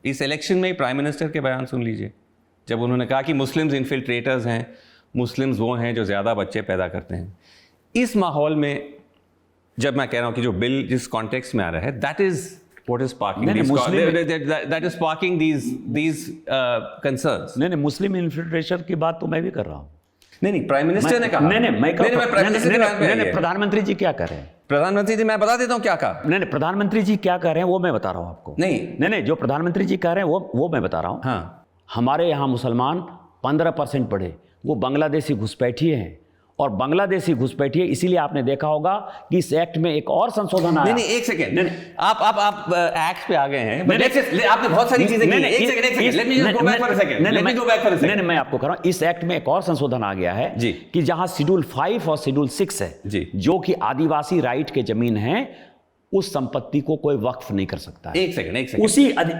इस इलेक्शन में prime minister के बयान सुन लीजिए, जब उन्होंने कहा कि मुस्लिम्स इन्फिल्ट्रेटर्स हैं, मुस्लिम्स वो हैं जो ज़्यादा बच्चे पैदा करते हैं। इस माहौल में जब मैं कह रहा हूँ कि जो बिल जिस कॉन्टेक्स्ट में आ रहा है, that is what is sparking these concerns। नहीं, मुस्लिम इन्फिल्ट्रेशन की बात तो मैं भी कर रहा हूँ। नहीं, प्राइम मिनिस्टर ने कहा। नहीं, प्रधानमंत्री जी क्या कर रहे हैं? प्रधानमंत्री जी, मैं बता देता हूँ क्या कहा। नहीं, प्रधानमंत्री जी क्या कह रहे हैं वो मैं बता रहा हूँ आपको। नहीं, जो प्रधानमंत्री जी कह रहे हैं वो मैं बता रहा हूँ। हाँ, हमारे यहाँ मुसलमान 15% बढ़े, वो बांग्लादेशी घुसपैठिए हैं, और बांग्लादेशी घुसपैठिए इसीलिए आपने देखा होगा कि इस एक्ट में एक और संशोधन आया। नहीं, एक सेकेंड, आप एक्ट पे आ गए हैं। आपने बहुत सारी चीजें की। एक second, let me just go back for a second. नहीं, मैं आपको कह रहा हूं, इस एक्ट में एक और संशोधन आ गया है जी, कि जहां शेड्यूल 5 और शेड्यूल 6 है जी, जो कि आदिवासी राइट के जमीन है, उस संपत्ति को कोई वक्फ नहीं कर सकता है। एक सेकंड,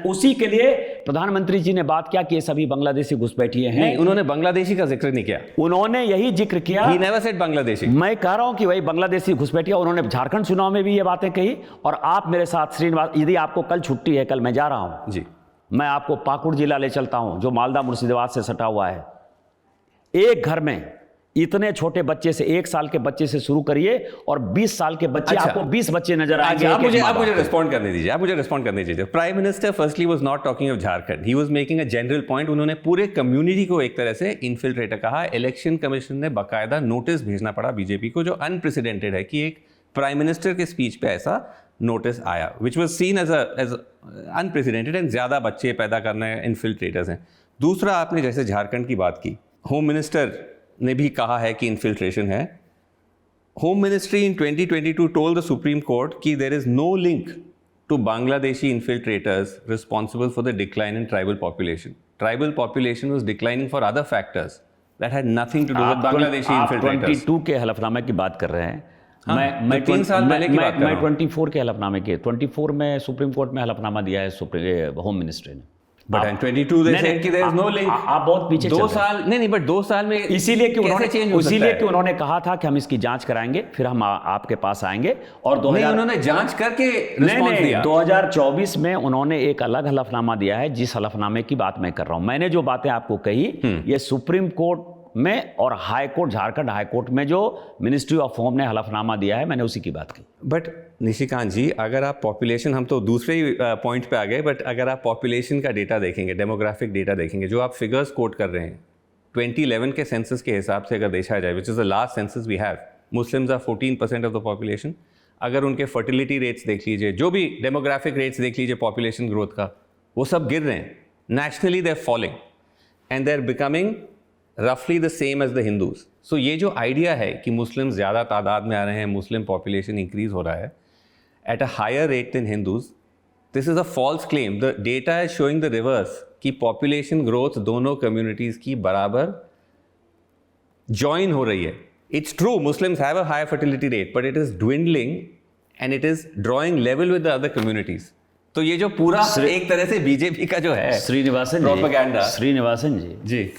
उसी के लिए प्रधानमंत्री जी ने बात किया कि ये सभी बांग्लादेशी घुसपैठिए हैं। नहीं, उन्होंने बांग्लादेशी का जिक्र नहीं किया। उन्होंने यही जिक्र किया। He never said Bangladeshi. मैं कह रहा हूं कि वही बांग्लादेशी घुसपैठिया। उन्होंने झारखंड चुनाव में भी ये बातें कही। और आप मेरे साथ श्रीनिवास, यदि आपको कल छुट्टी है, कल मैं जा रहा हूं जी, मैं आपको पाकुड़ जिला ले चलता हूं जो मालदा मुर्शिदाबाद से सटा हुआ है। एक घर में इतने छोटे बच्चे से, 1 साल के बच्चे से शुरू करिए और 20 साल के बच्चे, आपको 20 बच्चे नजर आएंगे। आप मुझे रिस्पॉन्ड करने दीजिए। Prime minister firstly was not talking of Jharkhand, he was making a general point. उन्होंने पूरे कम्युनिटी को एक तरह से इन्फिल्ट्रेटर कहा। इलेक्शन कमीशन ने बाकायदा नोटिस भेजना पड़ा बीजेपी को, जो अनप्रेसिडेंटेड है कि एक प्राइम मिनिस्टर के स्पीच पे ऐसा नोटिस आया, which was seen as unprecedented, and ज्यादा बच्चे पैदा करना है, इन्फिल्ट्रेटर्स हैं। दूसरा, आपने जैसे झारखंड की बात की, होम मिनिस्टर ने भी कहा है कि इन्फिल्ट्रेशन है। Home ministry in 2022 told the supreme court कि there is no link to Bangladeshi infiltrators responsible for the decline in tribal population. Tribal population was declining for other factors that had nothing to do with Bangladeshi infiltrators. 22 के हलफनामे की बात कर रहे हैं। हाँ, मैं 3 साल पहले की बात कर रहा हूं। 24 के हलफनामे के 24 में सुप्रीम कोर्ट में हलफनामा दिया है होम मिनिस्ट्री ने। But in 22 they said कि there is no link। आप बहुत पीछे 2 साल नहीं, बट 2 साल में इसीलिए कि उन्होंने कहा था कि हम इसकी जांच कराएंगे, फिर हम आपके पास आएंगे। और उन्होंने जांच करके रिस्पॉन्स दिया। 2024 में उन्होंने एक अलग हलफनामा दिया है, जिस हलफनामे की बात मैं कर रहा हूं। मैंने जो बातें आपको कही, ये सुप्रीम कोर्ट में और high court, Jharkhand high court में जो मिनिस्ट्री ऑफ होम ने हलफनामा दिया है, मैंने उसी की बात की। बट निशिकांत जी, अगर आप पॉपुलेशन, हम तो दूसरे ही पॉइंट पे आ गए, बट अगर आप पॉपुलेशन का डेटा देखेंगे, डेमोग्राफिक डेटा देखेंगे, जो आप फिगर्स कोट कर रहे हैं 2011 के सेंसस के हिसाब से अगर देखा जाए, which is the last census we have, Muslims are 14% of the population. अगर उनके फर्टिलिटी रेट्स देख लीजिए, जो भी डेमोग्राफिक रेट्स देख लीजिए पॉपुलेशन ग्रोथ का, वो सब गिर रहे हैं। Nationally they are falling and they are becoming रफली the same as the Hindus. सो ये जो आइडिया है कि मुस्लिम ज़्यादा तादाद में आ रहे हैं, मुस्लिम पॉपुलेशन इंक्रीज हो रहा है at a higher rate than Hindus, this is a false claim. The data is showing the reverse, कि पॉपुलेशन ग्रोथ दोनों कम्युनिटीज़ की बराबर जॉइन हो रही है। It's true, Muslims have a high fertility rate, but it is dwindling and it is drawing level with the other communities. तो ये जो पूरा एक तरह से बीजेपी का जो है श्रीनिवासन जी जी,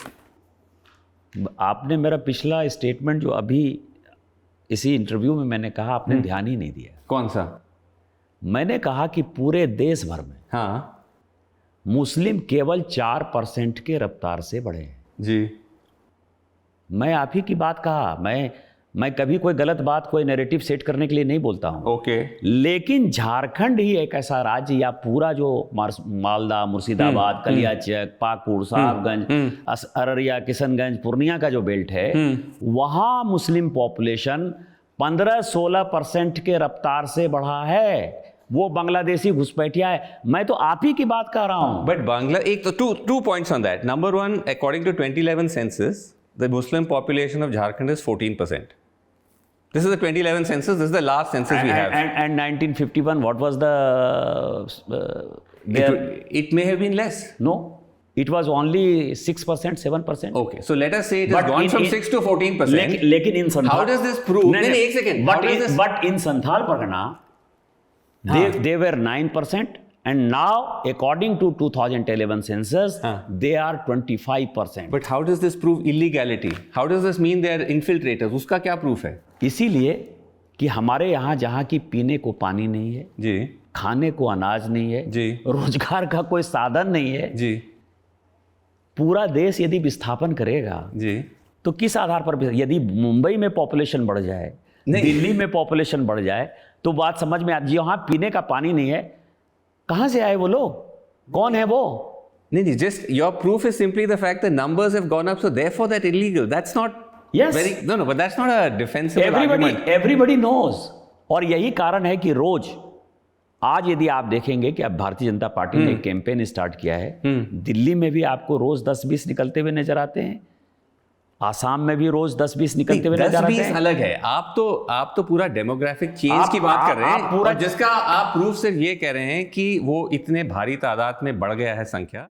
आपने मेरा पिछला स्टेटमेंट जो अभी इसी इंटरव्यू में मैंने कहा, आपने ध्यान ही नहीं दिया। कौन सा? मैंने कहा कि पूरे देश भर में हाँ मुस्लिम केवल 4% के रफ्तार से बढ़े हैं। जी, मैं आप ही की बात कहा। मैं कभी कोई गलत बात, कोई नैरेटिव सेट करने के लिए नहीं बोलता हूं। ओके। लेकिन झारखंड ही एक ऐसा राज्य, या पूरा जो मालदा, मुर्शिदाबाद, कलियाचक, पाकुड़, साहबगंज, अररिया, किशनगंज, पूर्णिया का जो बेल्ट है, वहां मुस्लिम पॉपुलेशन 15-16% के रफ्तार से बढ़ा है। वो बांग्लादेशी घुसपैठिया है। मैं तो आप ही की बात कर रहा हूं। बट बांग्ला, एक तो two points on that. Number 1, according to 2011 census, the Muslim population of Jharkhand is 14%. This is the 2011 census. This is the last census we have. And 1951, what was the? It may have been less. No, it was only 6%, 7%. Okay, so let us say it has gone from 6 to 14%. लेकिन in Santhal, how does this prove? नहीं, एक second. But in Santhal Pargana, they were 9%. And now, according to 2011 census, they are 25%. But how does this prove illegality? How does this mean they are infiltrators? उसका क्या proof है? इसीलिए कि हमारे यहाँ जहाँ की पीने को पानी नहीं है जी, खाने को अनाज नहीं है जी। रोजगार का कोई साधन नहीं है जी पूरा देश यदि विस्थापन करेगा जी तो किस आधार पर यदि मुंबई में पॉपुलेशन बढ़ जाए दिल्ली में पॉपुलेशन बढ़ जाए तो बात समझ में आती है वहां पीने का पानी नहीं है कहां से आए वो लोग कौन है वो नहीं just your proof is simply the fact that numbers have gone up, so therefore that illegal. That's not Yes. no, but that's not a defensible argument. Everybody knows और यही कारण है कि रोज आज यदि आप देखेंगे कि अब भारतीय जनता पार्टी ने एक कैंपेन स्टार्ट किया है दिल्ली में भी आपको रोज 10-20 निकलते हुए नजर आते हैं आसाम में भी रोज 10-20 निकलते हुए नजर आते 10-20 हैं अलग है। आप तो पूरा डेमोग्राफिक चेंज की बात कर रहे हैं पूरा और जिसका आप प्रूफ सिर्फ ये कह रहे हैं कि वो इतने भारी तादाद में बढ़ गया है संख्या।